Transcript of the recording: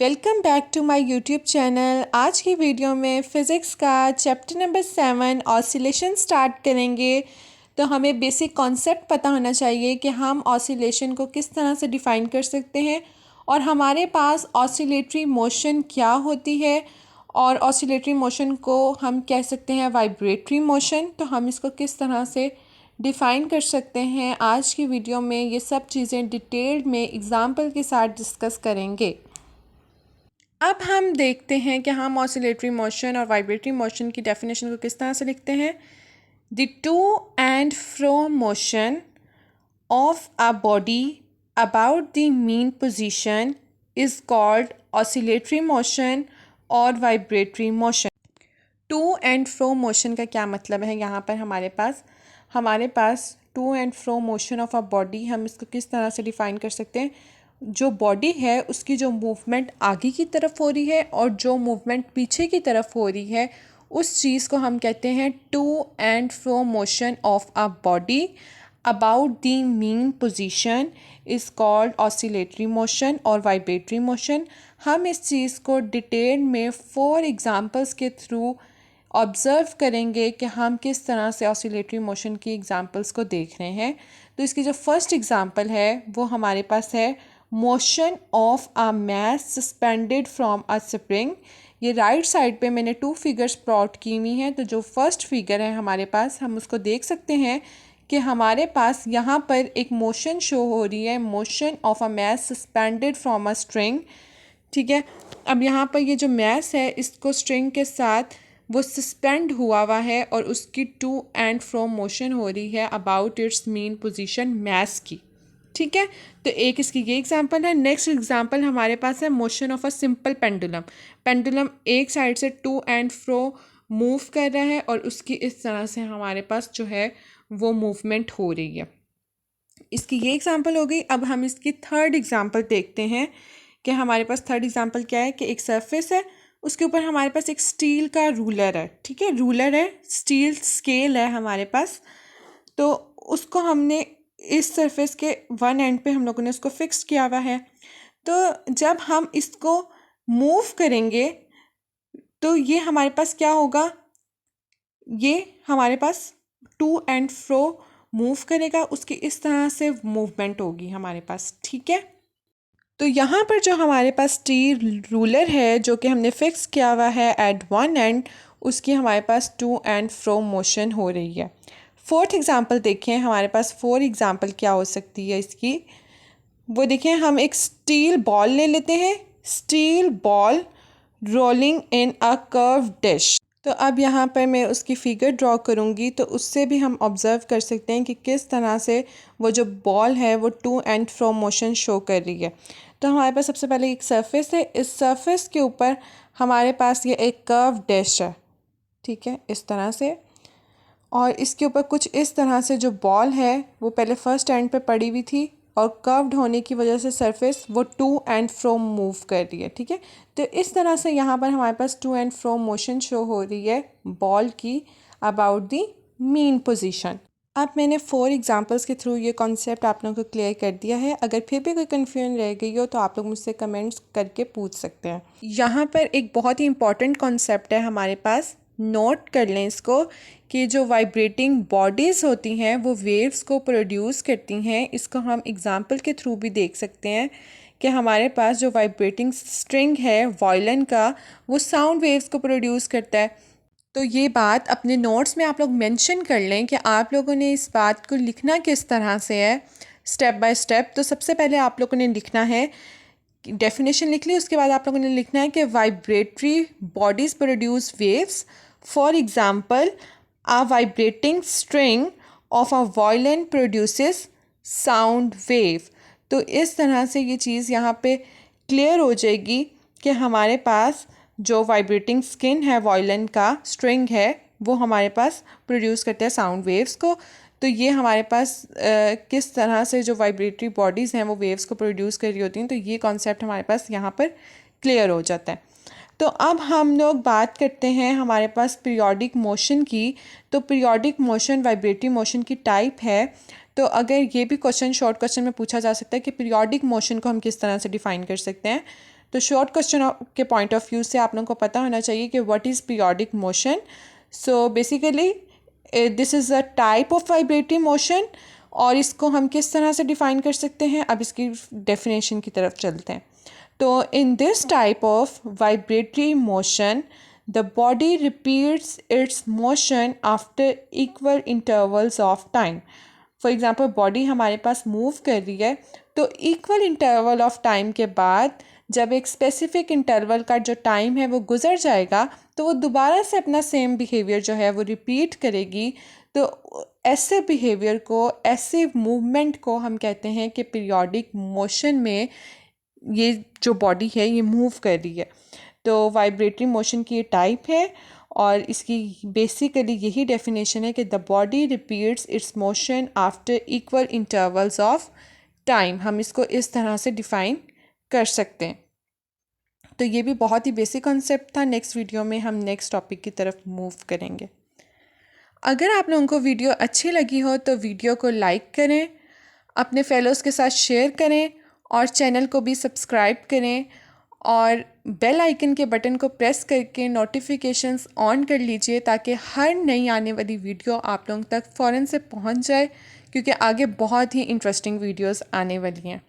Welcome back to my YouTube channel. आज की video में फ़िज़िक्स का चैप्टर नंबर 7 ऑसिलेशन स्टार्ट करेंगे। तो हमें बेसिक कॉन्सेप्ट पता होना चाहिए कि हम ऑसिलेशन को किस तरह से डिफ़ाइन कर सकते हैं और हमारे पास ऑसिलेटरी मोशन क्या होती है और ऑसिलेटरी मोशन को हम कह सकते हैं वाइब्रेटरी मोशन। तो हम इसको किस तरह से डिफ़ाइन कर सकते हैं, आज की वीडियो में ये सब चीज़ें डिटेल्ड में एग्ज़ाम्पल के साथ डिस्कस करेंगे। अब हम देखते हैं कि हम ऑसिलेटरी मोशन और वाइब्रेटरी मोशन की डेफिनेशन को किस तरह से लिखते हैं। The to and fro motion of a body about the mean position is called oscillatory motion और vibratory motion. To and fro motion का क्या मतलब है? यहाँ पर हमारे पास to and fro motion of a body, हम इसको किस तरह से डिफ़ाइन कर सकते हैं। जो बॉडी है उसकी जो मूवमेंट आगे की तरफ हो रही है और जो मूवमेंट पीछे की तरफ हो रही है, उस चीज़ को हम कहते हैं to and fro motion of a body about the mean position is called oscillatory motion और वाइब्रेटरी मोशन। हम इस चीज़ को डिटेल में 4 एग्जांपल्स के थ्रू ऑब्ज़र्व करेंगे कि हम किस तरह से ऑसिलेटरी मोशन की एग्जांपल्स को देख रहे हैं। तो इसकी जो फर्स्ट एग्जांपल है वो हमारे पास है motion of a mass suspended from a spring. ये राइट साइड पे मैंने 2 फिगर्स प्लॉट की हुई हैं। तो जो फर्स्ट फिगर है हमारे पास, हम उसको देख सकते हैं कि हमारे पास यहाँ पर एक मोशन शो हो रही है, motion of a mass suspended from a string. ठीक है, अब यहाँ पर ये जो मैस है इसको स्ट्रिंग के साथ वो सस्पेंड हुआ है और उसकी टू एंड फ्रो मोशन हो रही है about its mean position mass की। ठीक है, तो एक इसकी ये एग्जांपल है। नेक्स्ट एग्जांपल हमारे पास है motion of a simple pendulum. Pendulum एक साइड से टू एंड फ्रो मूव कर रहा है और उसकी इस तरह से हमारे पास जो है वो मूवमेंट हो रही है। इसकी ये एग्जांपल हो गई। अब हम इसकी थर्ड एग्जांपल देखते हैं कि हमारे पास थर्ड एग्जांपल क्या है कि एक सरफेस है, उसके ऊपर हमारे पास एक स्टील का रूलर है। ठीक है, रूलर है, स्टील स्केल है हमारे पास। तो उसको हमने इस सरफेस के वन एंड पे हम लोगों ने उसको फिक्स किया हुआ है। तो जब हम इसको मूव करेंगे तो ये हमारे पास क्या होगा, ये हमारे पास टू एंड फ्रो मूव करेगा, उसकी इस तरह से मूवमेंट होगी हमारे पास। ठीक है, तो यहाँ पर जो हमारे पास स्टील रूलर है जो कि हमने फिक्स किया हुआ है एट वन एंड, उसकी हमारे पास टू एंड फ्रो मोशन हो रही है। फोर्थ एग्जांपल देखें, हमारे पास 4 एग्जांपल क्या हो सकती है इसकी, वो देखें। हम एक स्टील बॉल ले लेते हैं, steel ball rolling in a curve dish. तो अब यहाँ पर मैं उसकी फिगर ड्रॉ करूँगी तो उससे भी हम ऑब्ज़र्व कर सकते हैं कि किस तरह से वो जो बॉल है वो to and fro motion show कर रही है। तो हमारे पास सबसे पहले एक सरफेस है, इस सरफेस के ऊपर हमारे पास ये एक कर्व डिश है। ठीक है, इस तरह से, और इसके ऊपर कुछ इस तरह से जो बॉल है वो पहले फर्स्ट एंड पे पड़ी हुई थी और कर्व्ड होने की वजह से सरफेस वो टू एंड फ्रो मूव कर रही है। ठीक है, तो इस तरह से यहाँ पर हमारे पास to and fro motion show हो रही है बॉल की अबाउट दी मीन पोजीशन। अब मैंने 4 एग्जांपल्स के थ्रू ये कॉन्सेप्ट आप लोगों को क्लियर कर दिया है। अगर फिर भी कोई कन्फ्यूजन रह गई हो तो आप लोग मुझसे कमेंट्स करके पूछ सकते हैं। यहाँ पर एक बहुत ही इंपॉर्टेंट कॉन्सेप्ट है हमारे पास, नोट कर लें इसको, कि जो वाइब्रेटिंग बॉडीज़ होती हैं वो वेव्स को प्रोड्यूस करती हैं। इसको हम एग्जांपल के थ्रू भी देख सकते हैं कि हमारे पास जो वाइब्रेटिंग स्ट्रिंग है वायलिन का, वो साउंड वेव्स को प्रोड्यूस करता है। तो ये बात अपने नोट्स में आप लोग मेंशन कर लें कि आप लोगों ने इस बात को लिखना किस तरह से है, स्टेप बाय स्टेप। तो सबसे पहले आप लोगों ने लिखना है, डेफिनेशन लिख ली, उसके बाद आप लोगों ने लिखना है कि vibratory bodies produce waves. For example, a vibrating string of a violin produces sound wave। तो इस तरह से ये चीज़ यहाँ पे क्लियर हो जाएगी कि हमारे पास जो वाइब्रेटिंग स्किन है वायलिन का, स्ट्रिंग है, वो हमारे पास प्रोड्यूस करते हैं साउंड वेव्स को। तो ये हमारे पास किस तरह से जो वाइब्रेटरी बॉडीज़ हैं वो वेव्स को प्रोड्यूस कर रही होती हैं। तो ये कॉन्सेप्ट हमारे पास यहाँ पर क्लियर हो जाता है। तो अब हम लोग बात करते हैं हमारे पास पीरियोडिक मोशन की। तो पीरियोडिक मोशन वाइब्रेटरी मोशन की टाइप है। तो अगर ये भी क्वेश्चन शॉर्ट क्वेश्चन में पूछा जा सकता है कि पीरियोडिक मोशन को हम किस तरह से डिफ़ाइन कर सकते हैं, तो शॉर्ट क्वेश्चन के पॉइंट ऑफ व्यू से आप लोगों को पता होना चाहिए कि what is periodic motion. So basically this is a type of vibratory motion, और इसको हम किस तरह से डिफ़ाइन कर सकते हैं, अब इसकी डेफिनेशन की तरफ चलते हैं। तो in this type of vibratory motion the body repeats it's motion after equal intervals of time. For example body हमारे पास मूव कर रही है, तो इक्वल इंटरवल ऑफ टाइम के बाद जब एक स्पेसिफिक इंटरवल का जो टाइम है वो गुज़र जाएगा, तो वो दोबारा से अपना सेम बिहेवियर जो है वो रिपीट करेगी। तो ऐसे बिहेवियर को, ऐसे मूवमेंट को हम कहते हैं कि पीरियोडिक मोशन में ये जो बॉडी है ये मूव कर रही है। तो वाइब्रेटरी मोशन की ये टाइप है, और इसकी बेसिकली यही डेफिनेशन है कि the body repeats it's motion after equal intervals of time. हम इसको इस तरह से डिफ़ाइन कर सकते हैं। तो ये भी बहुत ही बेसिक कॉन्सेप्ट था। नेक्स्ट वीडियो में हम नेक्स्ट टॉपिक की तरफ मूव करेंगे। अगर आप लोगों को वीडियो अच्छी लगी हो तो वीडियो को लाइक करें, अपने फेलोज़ के साथ शेयर करें, और चैनल को भी सब्सक्राइब करें, और बेल आइकन के बटन को प्रेस करके नोटिफिकेशंस ऑन कर लीजिए ताकि हर नई आने वाली वीडियो आप लोगों तक फ़ौरन से पहुंच जाए, क्योंकि आगे बहुत ही इंटरेस्टिंग वीडियोस आने वाली हैं।